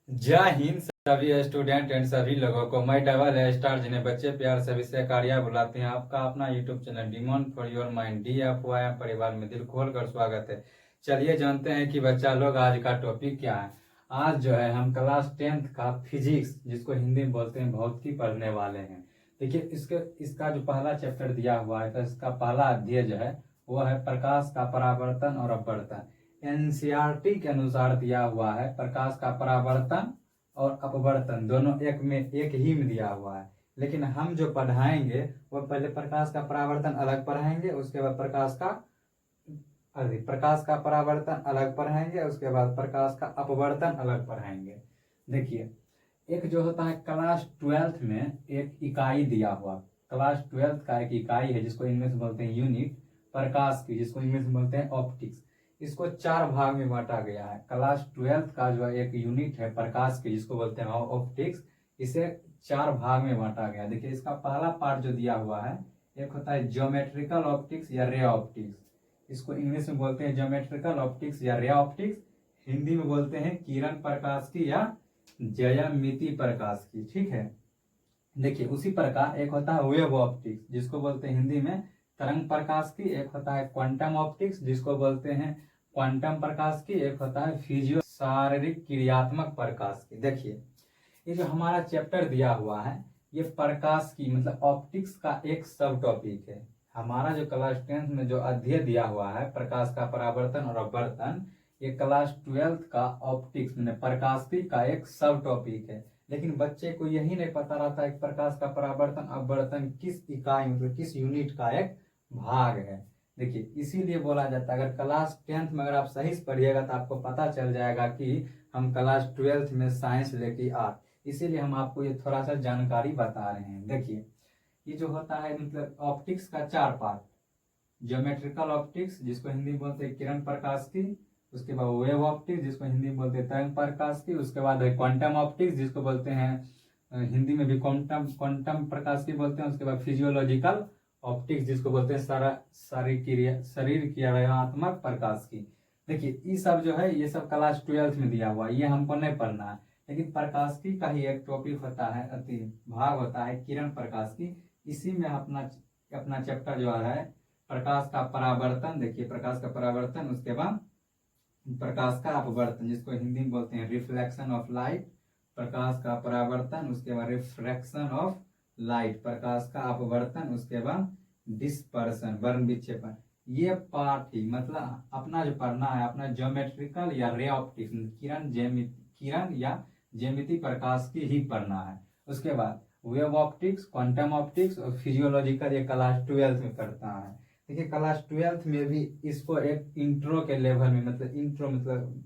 जय हिंद सभी student and सभी लोगों को। मैं डबल स्टार जिन्हें बच्चे प्यार से विषयकारिया बुलाते हैं, आपका अपना YouTube channel demon for your mind DFYM परिवार में दिल खोल कर स्वागत है। चलिए जानते हैं कि बच्चा लोग आज का टॉपिक क्या है। आज जो है हम क्लास 10th का फिजिक्स, जिसको हिंदी में बोलते हैं भौतिकी, पढ़ने वाले हैं। देखिए इसका जो पहला चैप्टर दिया हुआ है, तो इसका पहला अध्याय जो है वो है प्रकाश का परावर्तन और अपवर्तन। एनसीईआरटी के अनुसार दिया हुआ है प्रकाश का परावर्तन और अपवर्तन दोनों एक ही में दिया हुआ है। लेकिन हम जो पढ़ाएंगे वो पहले प्रकाश का परावर्तन अलग पढ़ाएंगे, उसके बाद प्रकाश का परावर्तन अलग पढ़ाएंगे, उसके बाद प्रकाश का अपवर्तन अलग पढ़ाएंगे। देखिए, एक जो होता है क्लास 12th में एक इकाई दिया हुआ, क्लास 12th का एक इकाई है जिसको इंग्लिश में बोलते हैं यूनिट, प्रकाश की, जिसको इंग्लिश में बोलते हैं ऑप्टिक्स। इसको 4 भाग में बांटा गया है। क्लास 12th का जो एक यूनिट है प्रकाश की, जिसको बोलते हैं ऑप्टिक्स, इसे 4 भाग में बांटा गया। देखिए, इसका पहला पार्ट जो दिया हुआ है, एक होता है ज्योमेट्रिकल ऑप्टिक्स या रे ऑप्टिक्स। इसको इंग्लिश में बोलते हैं ज्योमेट्रिकल ऑप्टिक्स या रे ऑप्टिक्स, हिंदी में बोलते हैं किरण प्रकाश की या ज्यामिति प्रकाश की। ठीक है। देखिए, उसी प्रकार एक होता है वेव ऑप्टिक्स, जिसको बोलते हैं हिंदी में तरंग प्रकाश की। एक होता है क्वांटम ऑप्टिक्स, जिसको बोलते हैं क्वांटम प्रकाश की। एक होता है फिजियो शारीरिक क्रियात्मक प्रकाश की। देखिए, ये जो हमारा चैप्टर दिया हुआ है, ये प्रकाश की मतलब ऑप्टिक्स का एक सब टॉपिक है। हमारा जो क्लास 10th में जो अध्ययन दिया हुआ है प्रकाश का परावर्तन और अपवर्तन, ये क्लास 12th का ऑप्टिक्स मतलब प्रकाशिकी का एक सब टॉपिक है। लेकिन बच्चे को यही नहीं पता रहता है कि प्रकाश का परावर्तन अपवर्तन किस इकाई मतलब किस यूनिट का एक भाग है। देखिए, इसीलिए बोला जाता है अगर क्लास 10th में अगर आप सही से पढ़िएगा तो आपको पता चल जाएगा कि हम क्लास 12th में साइंस लेके आ, इसीलिए हम आपको ये थोड़ा सा जानकारी बता रहे हैं। देखिए, ये जो होता है मतलब ऑप्टिक्स का 4 पार्ट, ज्योमेट्रिकल ऑप्टिक्स जिसको हिंदी में बोलते हैं किरण प्रकाश की, उसके बाद वेव ऑप्टिक्स जिसको हिंदी में बोलते हैं तरंग प्रकाश की, उसके बाद है क्वांटम ऑप्टिक्स जिसको बोलते हैं हिंदी में भी क्वांटम क्वांटम प्रकाश की बोलते हैं, उसके बाद फिजियोलॉजिकल ऑप्टिक्स जिसको बोलते हैं शरीर क्रियात्मक प्रकाश की। देखिए, ये सब जो है ये सब क्लास 12th में दिया हुआ है, ये हमको नहीं पढ़ना है। लेकिन प्रकाश की का ही एक टॉपिक होता है, अति भाग होता है किरण प्रकाश की। इसी में अपना अपना चैप्टर जो है प्रकाश का परावर्तन। देखिए, प्रकाश का परावर्तन, उसके बाद प्रकाश का अपवर्तन जिसको हिंदी में बोलते हैं रिफ्लेक्शन ऑफ लाइट। प्रकाश का परावर्तन, उसके बाद रिफ्रैक्शन ऑफ लाइट, प्रकाश का अपवर्तन, उसके बाद डिस्पर्सन वर्ण विक्षेपण। ये पार्ट ही मतलब अपना जो पढ़ना है अपना ज्योमेट्रिकल या रे ऑप्टिक्स किरण या ज्यामिति प्रकाश की ही पढ़ना है। उसके बाद वेव ऑप्टिक्स, क्वांटम ऑप्टिक्स और फिजियोलॉजिकल ये क्लास 12th में पढ़ता है। देखिए, क्लास 12th में भी इसको एक इंट्रो के लेवल में मतलब इंट्रो मतलब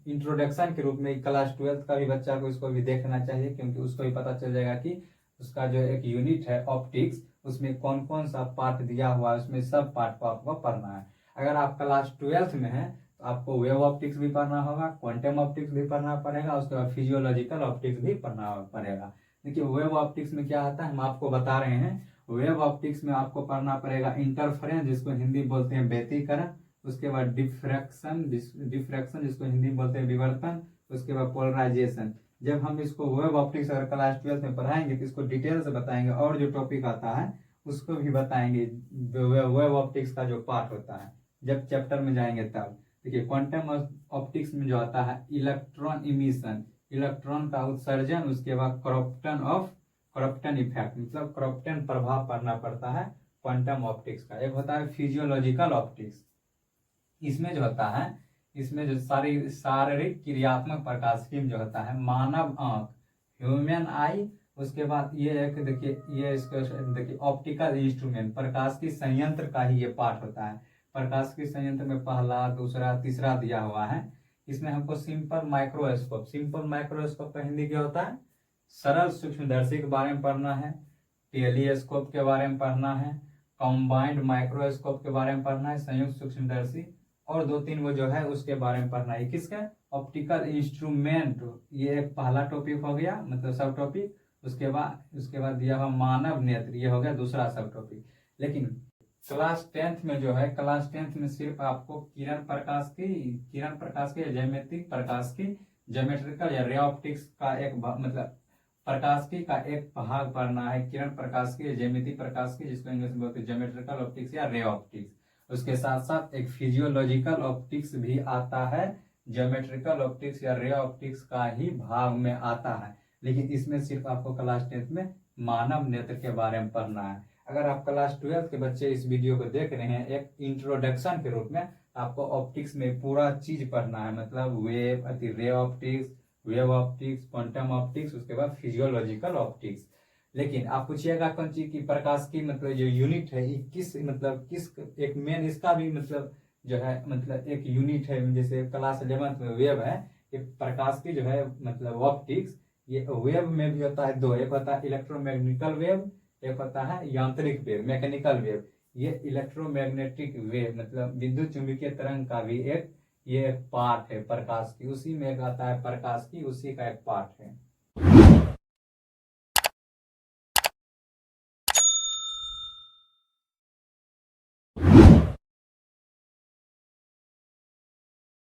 इंट्रोडक्शन के रूप में क्लास 12th का भी बच्चा को इसको भी देखना चाहिए, क्योंकि उसको भी पता चल जाएगा कि उसका जो एक यूनिट है ऑप्टिक्स, उसमें कौन कौन सा पार्ट दिया हुआ है, उसमें सब पार्ट को आपको पढ़ना है। अगर आप क्लास 12th में है तो आपको वेव ऑप्टिक्स भी पढ़ना होगा, क्वांटम ऑप्टिक्स भी पढ़ना पड़ेगा, उसके बाद फिजियोलॉजिकल ऑप्टिक्स भी पढ़ना पड़ेगा। देखिए, वेव ऑप्टिक्स में क्या आता है हम आपको बता रहे हैं। वेव ऑप्टिक्स में आपको पढ़ना पड़ेगा इंटरफेरेंस जिसको हिंदी बोलते हैं व्यतिकरण, उसके बाद डिफ्रैक्शन डिफ्रैक्शन जिसको हिंदी बोलते हैं विवर्तन, उसके बाद पोलराइजेशन। जब हम इसको वेव ऑप्टिक्स अगर क्लास 12th में पढ़ाएंगे तो इसको डिटेल से बताएंगे, और जो टॉपिक आता है उसको भी बताएंगे, वेव ऑप्टिक्स का जो पार्ट होता है जब चैप्टर में जाएंगे तब। देखिए, क्वांटम ऑप्टिक्स में जो आता है इलेक्ट्रॉन इमिशन, इलेक्ट्रॉन का उत्सर्जन, उसके बाद क्रॉप्टन इफेक्ट मतलब क्रॉप्टन प्रभाव पढ़ना पड़ता है क्वांटम ऑप्टिक्स का। एक होता है फिजियोलॉजिकल ऑप्टिक्स, इसमें जो होता है इसमें जो शारीरिक क्रियात्मक प्रकाश की जो होता है मानव आंख, ह्यूमन आई। उसके बाद ये एक देखिए, ये इसको देखिए ऑप्टिकल इंस्ट्रूमेंट, प्रकाश की संयंत्र का ही ये पार्ट होता है। प्रकाश की संयंत्र में पहला दूसरा तीसरा दिया हुआ है। इसमें हमको सिंपल माइक्रोस्कोप का हिंदी क्या होता है, सरल सूक्ष्मदर्शी के बारे में पढ़ना है, टेलीस्कोप के बारे में पढ़ना है, कॉम्बाइंड माइक्रोस्कोप के बारे में पढ़ना है, संयुक्त सूक्ष्मदर्शी, और 2-3 वो जो है उसके बारे में पढ़ना है। किसका, ऑप्टिकल इंस्ट्रूमेंट, ये एक पहला टॉपिक हो गया मतलब सब टॉपिक। उसके बाद दिया हुआ मानव नेत्र, ये हो गया दूसरा सब टॉपिक। लेकिन क्लास 10th में जो है क्लास 10th में सिर्फ आपको किरण प्रकाश की ज्यामिति प्रकाश की ज्योमेट्रिकल या रे ऑप्टिक्स का एक मतलब प्रकाशिकी का एक भाग पढ़ना है, किरण प्रकाशिकी, ज्यामिति प्रकाशिकी, जिसको इंग्लिश में बोलते हैं ज्योमेट्रिकल ऑप्टिक्स या रे ऑप्टिक्स। उसके साथ साथ एक फिजियोलॉजिकल ऑप्टिक्स भी आता है, ज्योमेट्रिकल ऑप्टिक्स या रे ऑप्टिक्स का ही भाग में आता है, लेकिन इसमें सिर्फ आपको क्लास 10th में मानव नेत्र के बारे में पढ़ना है। अगर आप क्लास 12 के बच्चे इस वीडियो को देख रहे हैं, एक इंट्रोडक्शन के रूप में आपको ऑप्टिक्स में पूरा चीज पढ़ना है, मतलब ray optics, wave optics, quantum optics, उसके बाद फिजियोलॉजिकल ऑप्टिक्स। लेकिन आप पूछिएगा कौन चीज की प्रकाश की मतलब जो यूनिट है किस मतलब किस एक मेन इसका भी मतलब जो है मतलब एक यूनिट है, जैसे क्लास 11th में वेव है, एक प्रकाश की जो है मतलब ऑप्टिक्स, ये वेव में भी होता है दो, एक होता है इलेक्ट्रोमैग्नेटिकल वेव, एक होता है यांत्रिक वेव, मैकेनिकल वेव। ये इलेक्ट्रोमैग्नेटिक वेव मतलब विद्युत चुंबकीय तरंग का भी ये एक पार्ट है प्रकाश की, उसी में एक आता है प्रकाश की, उसी का एक पार्ट है।